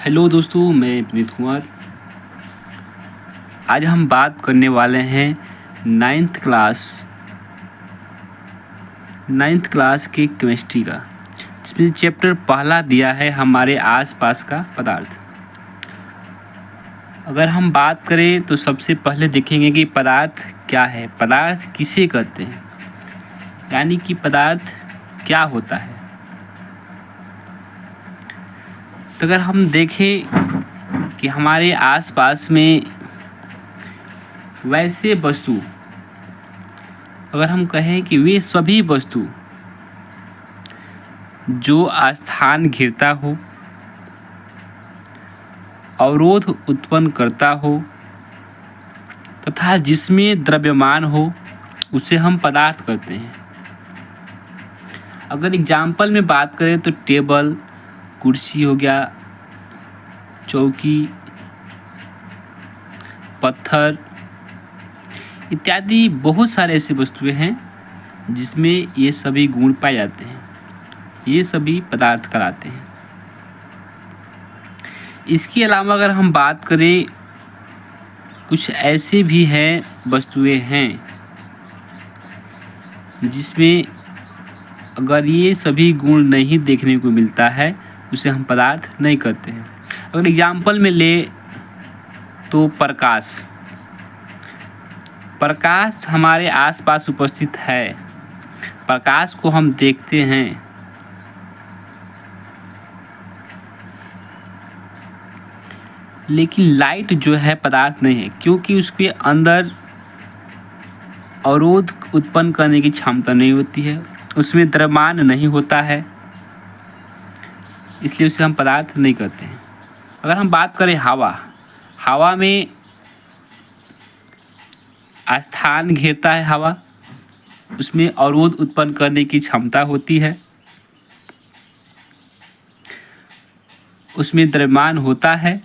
Hello दोस्तों, मैं विनीत कुमार। आज हम बात करने वाले हैं नाइन्थ क्लास के केमिस्ट्री का, जिसमें चैप्टर पहला दिया है हमारे आसपास का पदार्थ। अगर हम बात करें तो सबसे पहले देखेंगे कि पदार्थ क्या है, पदार्थ किसे कहते हैं, यानी कि पदार्थ क्या होता है। तो अगर हम देखें कि हमारे आसपास में वैसे वस्तु, अगर हम कहें कि वे सभी वस्तु जो स्थान घेरता हो, अवरोध उत्पन्न करता हो तथा जिसमें द्रव्यमान हो, उसे हम पदार्थ कहते हैं। अगर एग्जाम्पल में बात करें तो टेबल, कुर्सी हो गया, चौकी, पत्थर इत्यादि बहुत सारे ऐसे वस्तुएं हैं जिसमें ये सभी गुण पाए जाते हैं। ये सभी पदार्थ कहलाते हैं। इसके अलावा अगर हम बात करें, कुछ ऐसे भी हैं वस्तुएं हैं जिसमें अगर ये सभी गुण नहीं देखने को मिलता है, उसे हम पदार्थ नहीं कहते हैं। अगर एग्जाम्पल में ले तो प्रकाश हमारे आसपास उपस्थित है, प्रकाश को हम देखते हैं। लेकिन लाइट जो है पदार्थ नहीं है, क्योंकि उसके अंदर अवरोध उत्पन्न करने की क्षमता नहीं होती है, उसमें द्रव्यमान नहीं होता है, इसलिए उसे हम पदार्थ नहीं कहते हैं। अगर हम बात करें हवा में स्थान घेरता है हवा, उसमें अवरोध उत्पन्न करने की क्षमता होती है, उसमें द्रव्यमान होता है,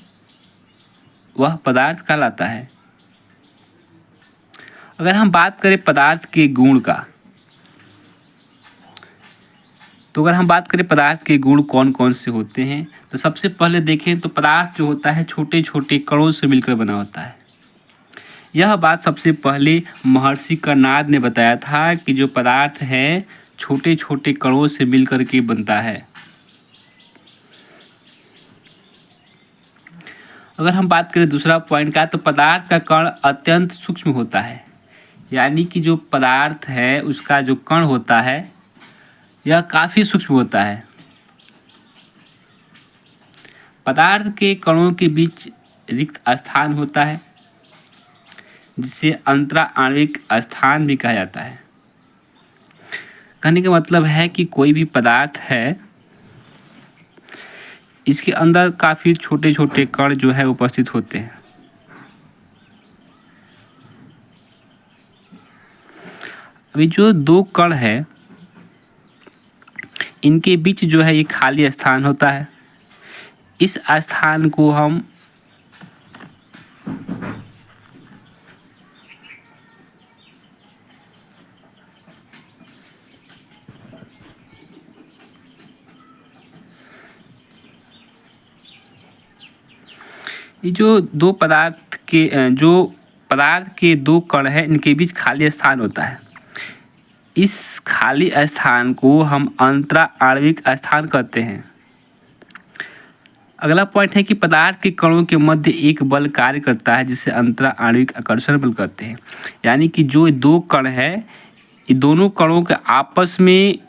वह पदार्थ कहलाता है। अगर हम बात करें पदार्थ के गुण का, तो अगर हम बात करें पदार्थ के गुण कौन कौन से होते हैं, तो सबसे पहले देखें तो पदार्थ जो होता है छोटे छोटे कणों से मिलकर बना होता है। यह बात सबसे पहले महर्षि कर्नाद ने बताया था कि जो पदार्थ है छोटे छोटे कणों से मिलकर के बनता है। अगर हम बात करें दूसरा पॉइंट का, तो पदार्थ का कण अत्यंत सूक्ष्म होता है, यानी कि जो पदार्थ है उसका जो कण होता है यह काफ़ी सूक्ष्म होता है। पदार्थ के कणों के बीच रिक्त स्थान होता है, जिसे अंतरा आणविक स्थान भी कहा जाता है। कहने का मतलब है कि कोई भी पदार्थ है, इसके अंदर काफ़ी छोटे छोटे कण जो है उपस्थित होते हैं। अभी जो दो कण है, इनके बीच जो है ये खाली स्थान होता है। इस स्थान को हम ये जो पदार्थ के दो कण है, इनके बीच खाली स्थान होता है। इस खाली स्थान को हम अंतरा आणविक स्थान कहते हैं। अगला पॉइंट है कि पदार्थ के कणों के मध्य एक बल कार्य करता है, जिसे अंतरा आणविक आकर्षण बल कहते हैं। यानी कि जो दो कण है, ये दोनों कणों के आपस में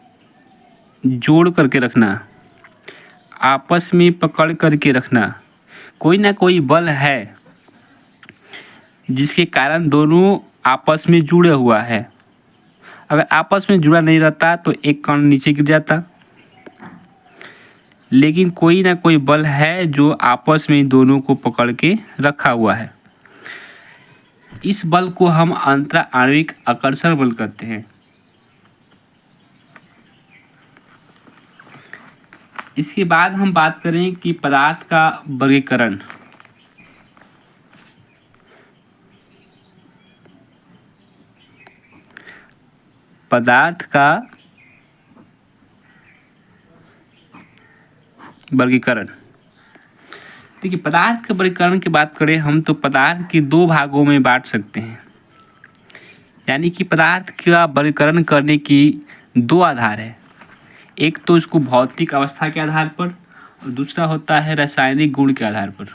जोड़ करके रखना, आपस में पकड़ करके रखना, कोई ना कोई बल है जिसके कारण दोनों आपस में जुड़े हुआ है। अगर आपस में जुड़ा नहीं रहता तो एक कण नीचे गिर जाता, लेकिन कोई ना कोई बल है जो आपस में दोनों को पकड़ के रखा हुआ है। इस बल को हम अंतरा आणविक आकर्षण बल कहते हैं। इसके बाद हम बात करें कि पदार्थ का वर्गीकरण। पदार्थ का वर्गीकरण देखिए पदार्थ के वर्गीकरण की बात करें हम तो पदार्थ की दो भागों में बांट सकते हैं, यानी कि पदार्थ का वर्गीकरण करने की दो आधार है। एक तो इसको भौतिक अवस्था के आधार पर और दूसरा होता है रासायनिक गुण के आधार पर।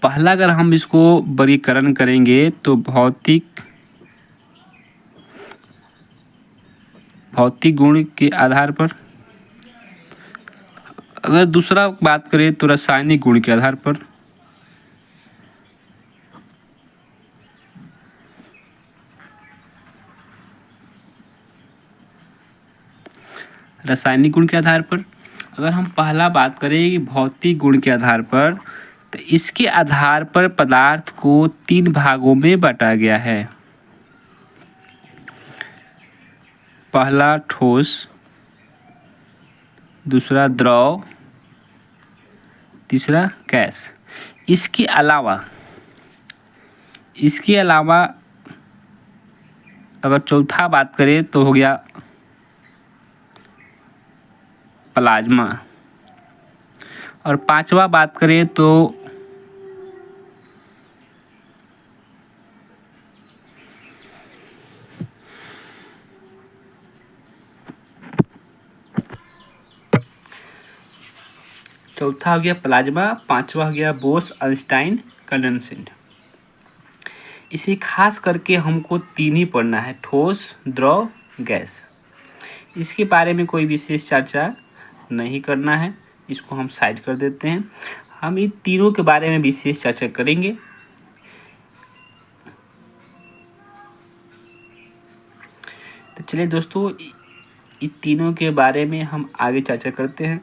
पहला अगर हम इसको वर्गीकरण करेंगे तो भौतिक गुण के आधार पर, अगर दूसरा बात करें तो रासायनिक गुण के आधार पर। रासायनिक गुण के आधार पर अगर हम पहला बात करें भौतिक गुण के आधार पर, तो इसके आधार पर पदार्थ को तीन भागों में बांटा गया है। पहला ठोस, दूसरा द्रव, तीसरा गैस। इसके अलावा अगर चौथा बात करें तो हो गया प्लाज्मा, और पांचवा बात करें तो चौथा हो गया प्लाज्मा, पांचवा हो गया बोस-आइंस्टाइन कंडेंसेट। इसे खास करके हमको तीन ही पढ़ना है, ठोस, द्रव, गैस। इसके बारे में कोई विशेष चर्चा नहीं करना है, इसको हम साइड कर देते हैं। हम इन तीनों के बारे में विशेष चर्चा करेंगे। तो चलिए दोस्तों, इन तीनों के बारे में हम आगे चर्चा करते हैं।